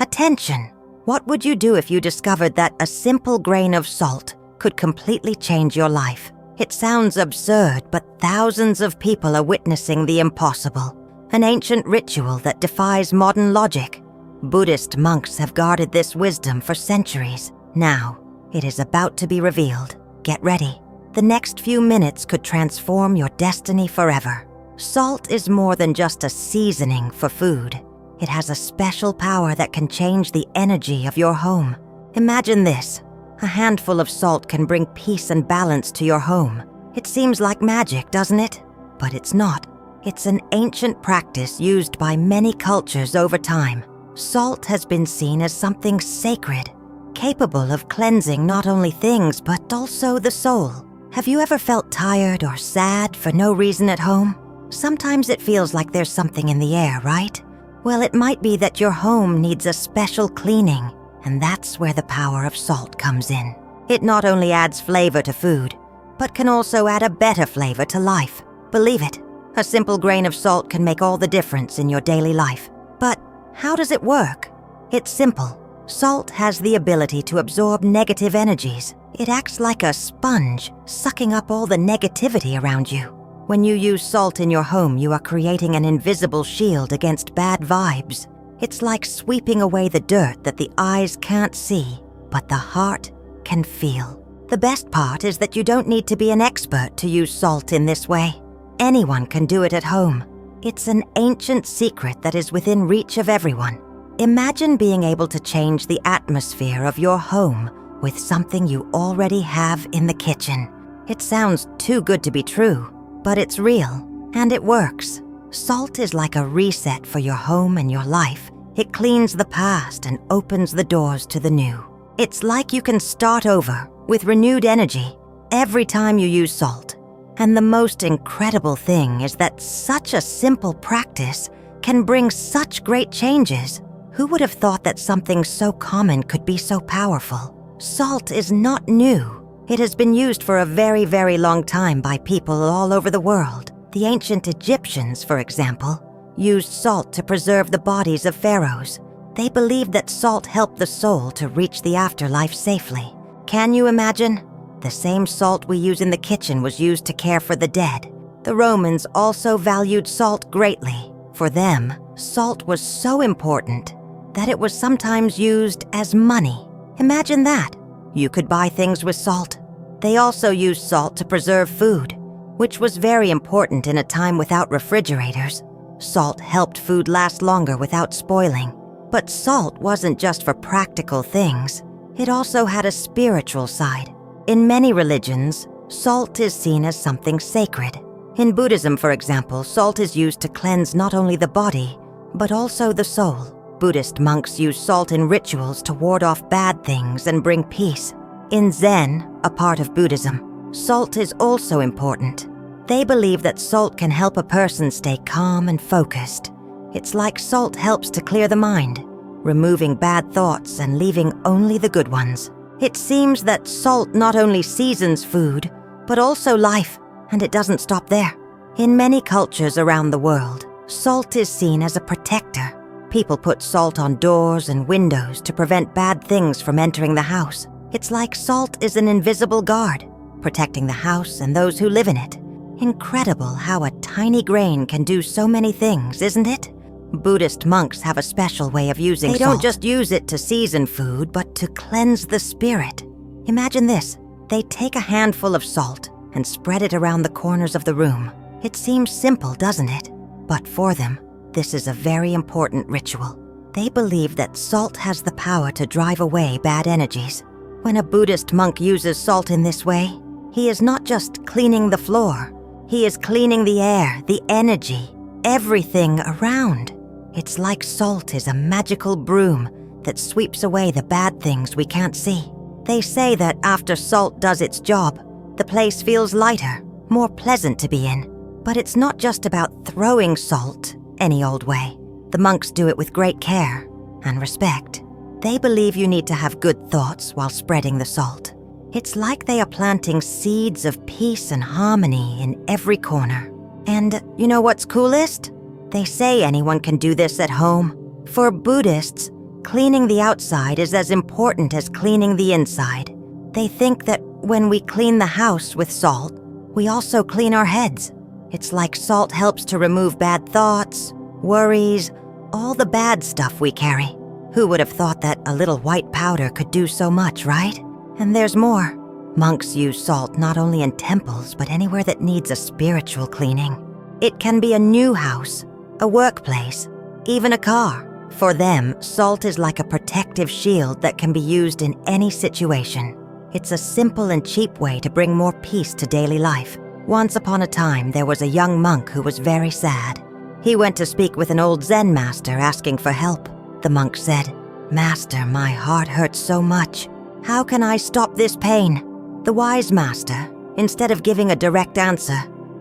Attention! What would you do if you discovered that a simple grain of salt could completely change your life? It sounds absurd, but thousands of people are witnessing the impossible. An ancient ritual that defies modern logic. Buddhist monks have guarded this wisdom for centuries. Now, it is about to be revealed. Get ready. The next few minutes could transform your destiny forever. Salt is more than just a seasoning for food. It has a special power that can change the energy of your home. Imagine this. A handful of salt can bring peace and balance to your home. It seems like magic, doesn't it? But it's not. It's an ancient practice used by many cultures over time. Salt has been seen as something sacred, capable of cleansing not only things but also the soul. Have you ever felt tired or sad for no reason at home? Sometimes it feels like there's something in the air, right? Well, it might be that your home needs a special cleaning, and that's where the power of salt comes in. It not only adds flavor to food, but can also add a better flavor to life. Believe it, a simple grain of salt can make all the difference in your daily life. But how does it work? It's simple. Salt has the ability to absorb negative energies. It acts like a sponge, sucking up all the negativity around you. When you use salt in your home, you are creating an invisible shield against bad vibes. It's like sweeping away the dirt that the eyes can't see, but the heart can feel. The best part is that you don't need to be an expert to use salt in this way. Anyone can do it at home. It's an ancient secret that is within reach of everyone. Imagine being able to change the atmosphere of your home with something you already have in the kitchen. It sounds too good to be true, but it's real, and it works. Salt is like a reset for your home and your life. It cleans the past and opens the doors to the new. It's like you can start over with renewed energy every time you use salt. And the most incredible thing is that such a simple practice can bring such great changes. Who would have thought that something so common could be so powerful? Salt is not new. It has been used for a very, very long time by people all over the world. The ancient Egyptians, for example, used salt to preserve the bodies of pharaohs. They believed that salt helped the soul to reach the afterlife safely. Can you imagine? The same salt we use in the kitchen was used to care for the dead. The Romans also valued salt greatly. For them, salt was so important that it was sometimes used as money. Imagine that. You could buy things with salt. They also used salt to preserve food, which was very important in a time without refrigerators. Salt helped food last longer without spoiling. But salt wasn't just for practical things. It also had a spiritual side. In many religions, salt is seen as something sacred. In Buddhism, for example, salt is used to cleanse not only the body, but also the soul. Buddhist monks use salt in rituals to ward off bad things and bring peace. In Zen, a part of Buddhism, salt is also important. They believe that salt can help a person stay calm and focused. It's like salt helps to clear the mind, removing bad thoughts and leaving only the good ones. It seems that salt not only seasons food, but also life, and it doesn't stop there. In many cultures around the world, salt is seen as a protector. People put salt on doors and windows to prevent bad things from entering the house. It's like salt is an invisible guard, protecting the house and those who live in it. Incredible how a tiny grain can do so many things, isn't it? Buddhist monks have a special way of using salt. They don't just use it to season food, but to cleanse the spirit. Imagine this. They take a handful of salt and spread it around the corners of the room. It seems simple, doesn't it? But for them, this is a very important ritual. They believe that salt has the power to drive away bad energies. When a Buddhist monk uses salt in this way, he is not just cleaning the floor. He is cleaning the air, the energy, everything around. It's like salt is a magical broom that sweeps away the bad things we can't see. They say that after salt does its job, the place feels lighter, more pleasant to be in. But it's not just about throwing salt any old way. The monks do it with great care and respect. They believe you need to have good thoughts while spreading the salt. It's like they are planting seeds of peace and harmony in every corner. And you know what's coolest? They say anyone can do this at home. For Buddhists, Cleaning the outside is as important as cleaning the inside. They think that when we clean the house with salt, we also clean our heads. It's like salt helps to remove bad thoughts, worries, all the bad stuff we carry. Who would have thought that a little white powder could do so much, right? And there's more. Monks use salt not only in temples, but anywhere that needs a spiritual cleaning. It can be a new house, a workplace, even a car. For them, salt is like a protective shield that can be used in any situation. It's a simple and cheap way to bring more peace to daily life. Once upon a time, there was a young monk who was very sad. He went to speak with an old Zen master asking for help. The monk said, "Master, my heart hurts so much. How can I stop this pain?" The wise master, instead of giving a direct answer,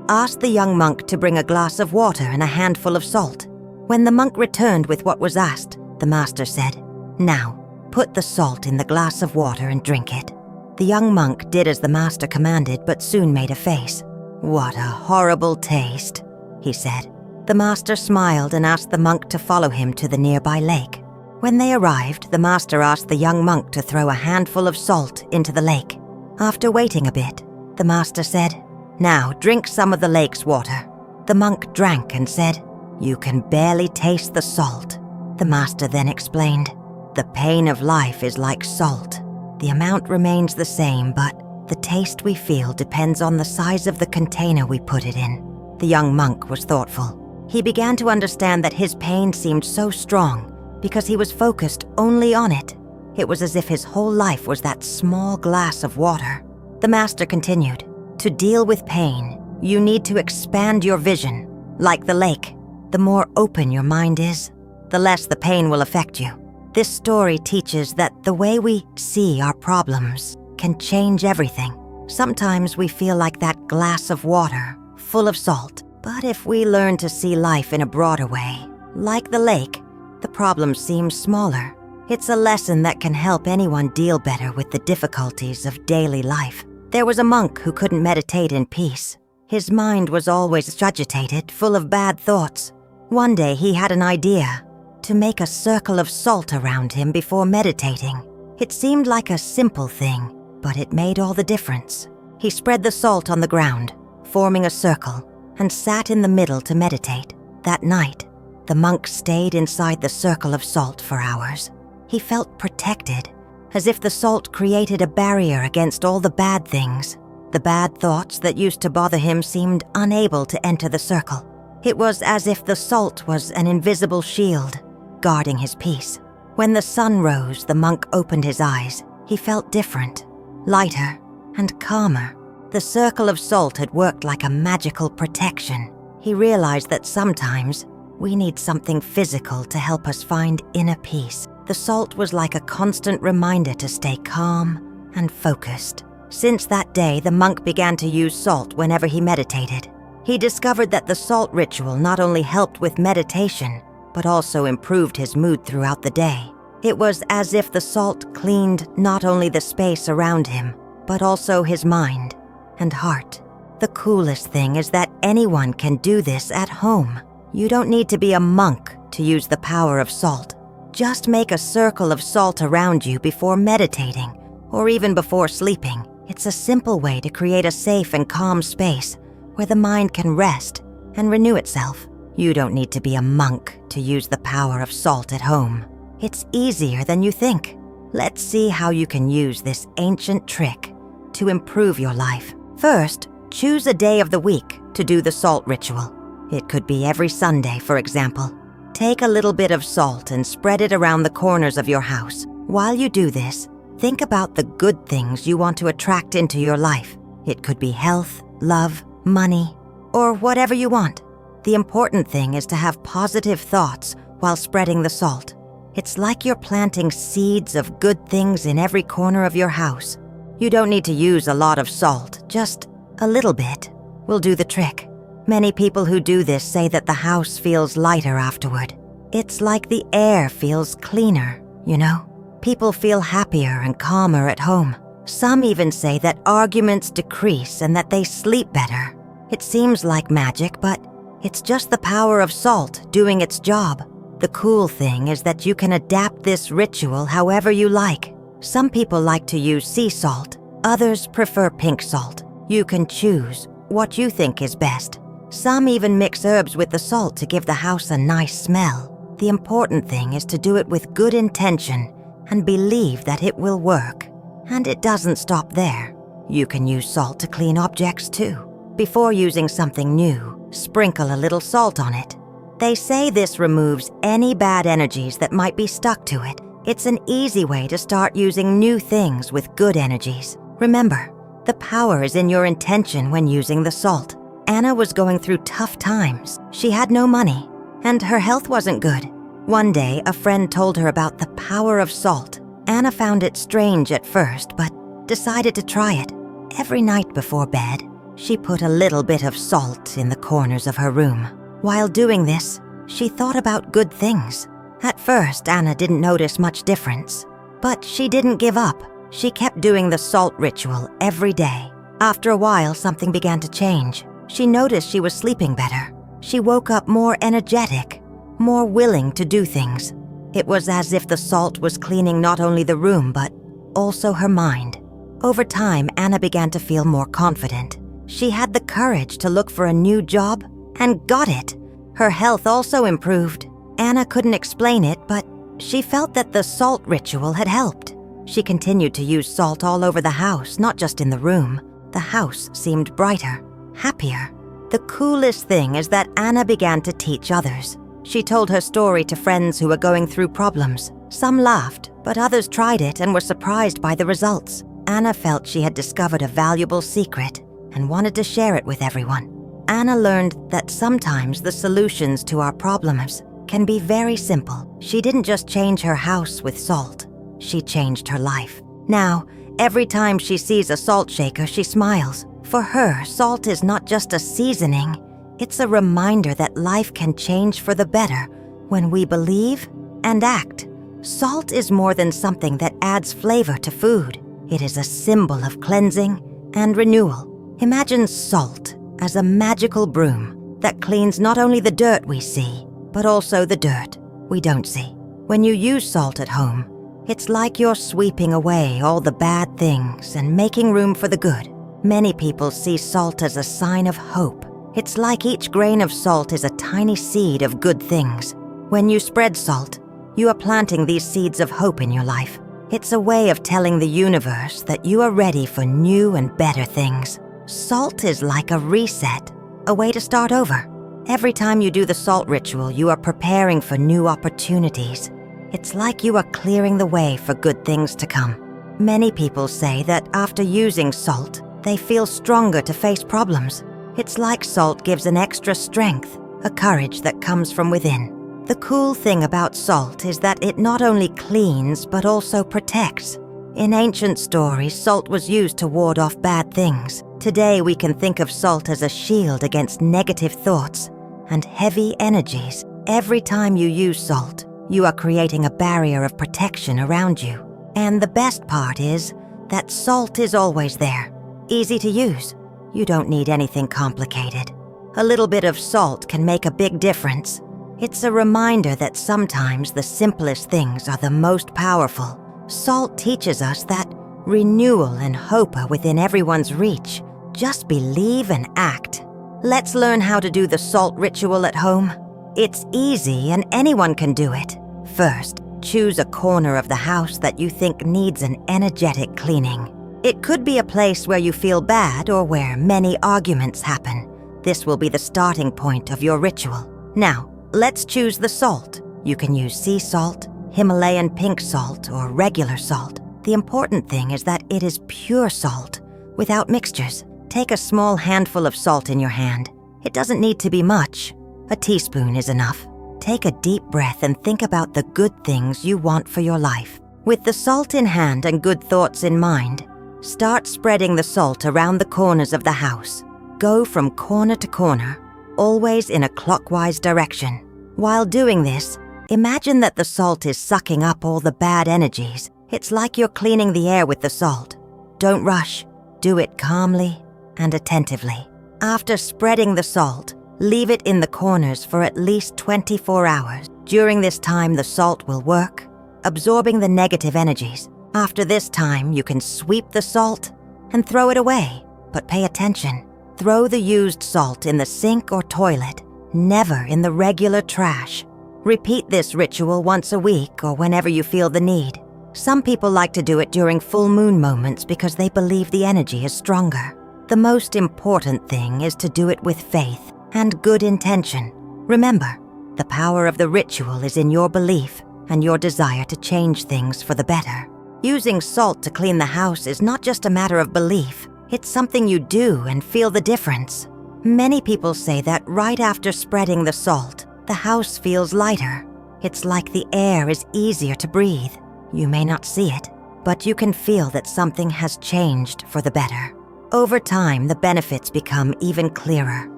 asked the young monk to bring a glass of water and a handful of salt. When the monk returned with what was asked, the master said, "Now, put the salt in the glass of water and drink it." The young monk did as the master commanded, but soon made a face. "What a horrible taste," he said. The master smiled and asked the monk to follow him to the nearby lake. When they arrived, the master asked the young monk to throw a handful of salt into the lake. After waiting a bit, the master said, "Now drink some of the lake's water." The monk drank and said, "You can barely taste the salt." The master then explained, "The pain of life is like salt. The amount remains the same, but the taste we feel depends on the size of the container we put it in." The young monk was thoughtful. He began to understand that his pain seemed so strong because he was focused only on it. It was as if his whole life was that small glass of water. The master continued, "To deal with pain, you need to expand your vision. Like the lake, the more open your mind is, the less the pain will affect you." This story teaches that the way we see our problems can change everything. Sometimes we feel like that glass of water, full of salt. But if we learn to see life in a broader way, like the lake, the problem seems smaller. It's a lesson that can help anyone deal better with the difficulties of daily life. There was a monk who couldn't meditate in peace. His mind was always agitated, full of bad thoughts. One day he had an idea to make a circle of salt around him before meditating. It seemed like a simple thing, but it made all the difference. He spread the salt on the ground, forming a circle, and sat in the middle to meditate. That night, the monk stayed inside the circle of salt for hours. He felt protected, as if the salt created a barrier against all the bad things. The bad thoughts that used to bother him seemed unable to enter the circle. It was as if the salt was an invisible shield, guarding his peace. When the sun rose, the monk opened his eyes. He felt different, lighter, and calmer. The circle of salt had worked like a magical protection. He realized that sometimes we need something physical to help us find inner peace. The salt was like a constant reminder to stay calm and focused. Since that day, the monk began to use salt whenever he meditated. He discovered that the salt ritual not only helped with meditation, but also improved his mood throughout the day. It was as if the salt cleaned not only the space around him, but also his mind and heart. The coolest thing is that anyone can do this at home. You don't need to be a monk to use the power of salt. Just make a circle of salt around you before meditating, or even before sleeping. It's a simple way to create a safe and calm space where the mind can rest and renew itself. You don't need to be a monk to use the power of salt at home. It's easier than you think. Let's see how you can use this ancient trick to improve your life. First, choose a day of the week to do the salt ritual. It could be every Sunday, for example. Take a little bit of salt and spread it around the corners of your house. While you do this, think about the good things you want to attract into your life. It could be health, love, money, or whatever you want. The important thing is to have positive thoughts while spreading the salt. It's like you're planting seeds of good things in every corner of your house. You don't need to use a lot of salt, just a little bit will do the trick. Many people who do this say that the house feels lighter afterward. It's like the air feels cleaner, you know? People feel happier and calmer at home. Some even say that arguments decrease and that they sleep better. It seems like magic, but it's just the power of salt doing its job. The cool thing is that you can adapt this ritual however you like. Some people like to use sea salt, others prefer pink salt. You can choose what you think is best. Some even mix herbs with the salt to give the house a nice smell. The important thing is to do it with good intention and believe that it will work. And it doesn't stop there. You can use salt to clean objects too. Before using something new, sprinkle a little salt on it. They say this removes any bad energies that might be stuck to it. It's an easy way to start using new things with good energies. Remember, the power is in your intention when using the salt. Anna was going through tough times. She had no money, and her health wasn't good. One day, a friend told her about the power of salt. Anna found it strange at first, but decided to try it. Every night before bed, she put a little bit of salt in the corners of her room. While doing this, she thought about good things. At first, Anna didn't notice much difference, but she didn't give up. She kept doing the salt ritual every day. After a while, something began to change. She noticed she was sleeping better. She woke up more energetic, more willing to do things. It was as if the salt was cleaning not only the room, but also her mind. Over time, Anna began to feel more confident. She had the courage to look for a new job and got it. Her health also improved. Anna couldn't explain it, but she felt that the salt ritual had helped. She continued to use salt all over the house, not just in the room. The house seemed brighter, happier. The coolest thing is that Anna began to teach others. She told her story to friends who were going through problems. Some laughed, but others tried it and were surprised by the results. Anna felt she had discovered a valuable secret and wanted to share it with everyone. Anna learned that sometimes the solutions to our problems can be very simple. She didn't just change her house with salt. She changed her life. Now, every time she sees a salt shaker, she smiles. For her, salt is not just a seasoning. It's a reminder that life can change for the better when we believe and act. Salt is more than something that adds flavor to food. It is a symbol of cleansing and renewal. Imagine salt as a magical broom that cleans not only the dirt we see, but also the dirt we don't see. When you use salt at home, it's like you're sweeping away all the bad things and making room for the good. Many people see salt as a sign of hope. It's like each grain of salt is a tiny seed of good things. When you spread salt, you are planting these seeds of hope in your life. It's a way of telling the universe that you are ready for new and better things. Salt is like a reset, a way to start over. Every time you do the salt ritual, you are preparing for new opportunities. It's like you are clearing the way for good things to come. Many people say that after using salt, they feel stronger to face problems. It's like salt gives an extra strength, a courage that comes from within. The cool thing about salt is that it not only cleans, but also protects. In ancient stories, salt was used to ward off bad things. Today, we can think of salt as a shield against negative thoughts and heavy energies. Every time you use salt, you are creating a barrier of protection around you. And the best part is that salt is always there, easy to use. You don't need anything complicated. A little bit of salt can make a big difference. It's a reminder that sometimes the simplest things are the most powerful. Salt teaches us that renewal and hope are within everyone's reach. Just believe and act. Let's learn how to do the salt ritual at home. It's easy and anyone can do it. First, choose a corner of the house that you think needs an energetic cleaning. It could be a place where you feel bad or where many arguments happen. This will be the starting point of your ritual. Now, let's choose the salt. You can use sea salt, Himalayan pink salt, or regular salt. The important thing is that it is pure salt, without mixtures. Take a small handful of salt in your hand. It doesn't need to be much. A teaspoon is enough. Take a deep breath and think about the good things you want for your life. With the salt in hand and good thoughts in mind, start spreading the salt around the corners of the house. Go from corner to corner, always in a clockwise direction. While doing this, imagine that the salt is sucking up all the bad energies. It's like you're cleaning the air with the salt. Don't rush. Do it calmly and attentively. After spreading the salt, leave it in the corners for at least 24 hours. During this time, the salt will work, absorbing the negative energies. After this time, you can sweep the salt and throw it away. But pay attention. Throw the used salt in the sink or toilet, never in the regular trash. Repeat this ritual once a week or whenever you feel the need. Some people like to do it during full moon moments because they believe the energy is stronger. The most important thing is to do it with faith and good intention. Remember, the power of the ritual is in your belief and your desire to change things for the better. Using salt to clean the house is not just a matter of belief. It's something you do and feel the difference. Many people say that right after spreading the salt, the house feels lighter. It's like the air is easier to breathe. You may not see it, but you can feel that something has changed for the better. Over time, the benefits become even clearer.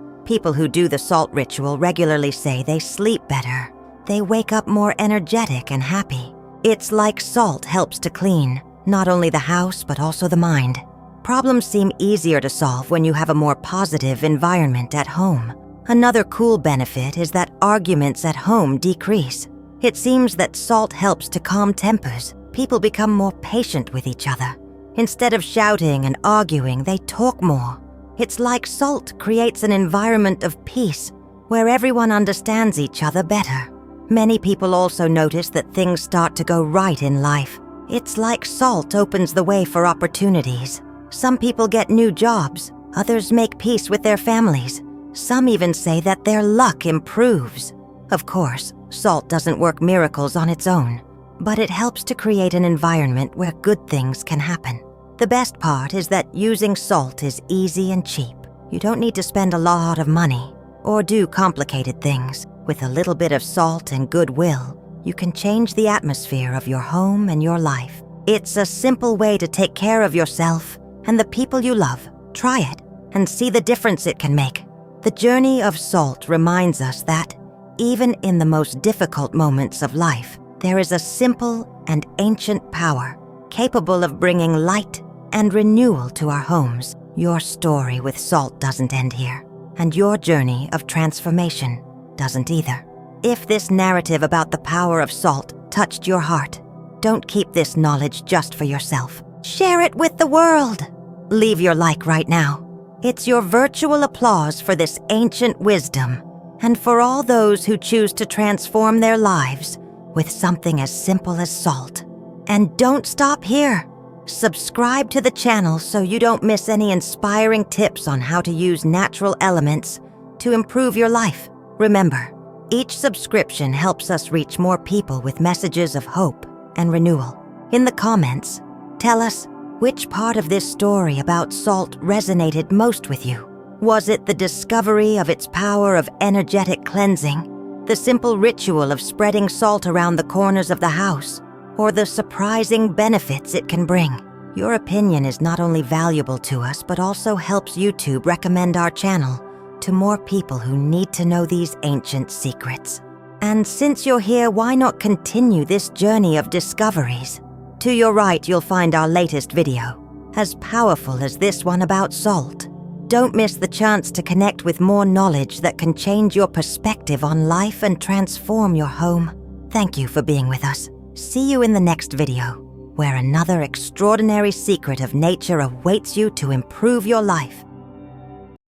People who do the salt ritual regularly say they sleep better. They wake up more energetic and happy. It's like salt helps to clean, not only the house, but also the mind. Problems seem easier to solve when you have a more positive environment at home. Another cool benefit is that arguments at home decrease. It seems that salt helps to calm tempers. People become more patient with each other. Instead of shouting and arguing, they talk more. It's like salt creates an environment of peace where everyone understands each other better. Many people also notice that things start to go right in life. It's like salt opens the way for opportunities. Some people get new jobs, others make peace with their families. Some even say that their luck improves. Of course, salt doesn't work miracles on its own, but it helps to create an environment where good things can happen. The best part is that using salt is easy and cheap. You don't need to spend a lot of money or do complicated things. With a little bit of salt and goodwill, you can change the atmosphere of your home and your life. It's a simple way to take care of yourself and the people you love. Try it and see the difference it can make. The journey of salt reminds us that, even in the most difficult moments of life, there is a simple and ancient power capable of bringing light and renewal to our homes. Your story with salt doesn't end here, and your journey of transformation doesn't either. If this narrative about the power of salt touched your heart, don't keep this knowledge just for yourself. Share it with the world. Leave your like right now. It's your virtual applause for this ancient wisdom and for all those who choose to transform their lives with something as simple as salt. And don't stop here. Subscribe to the channel so you don't miss any inspiring tips on how to use natural elements to improve your life. Remember, each subscription helps us reach more people with messages of hope and renewal. In the comments, tell us which part of this story about salt resonated most with you. Was it the discovery of its power of energetic cleansing, the simple ritual of spreading salt around the corners of the house, or the surprising benefits it can bring? Your opinion is not only valuable to us, but also helps YouTube recommend our channel to more people who need to know these ancient secrets. And since you're here, why not continue this journey of discoveries? To your right, you'll find our latest video, as powerful as this one about salt. Don't miss the chance to connect with more knowledge that can change your perspective on life and transform your home. Thank you for being with us. See you in the next video, where another extraordinary secret of nature awaits you to improve your life.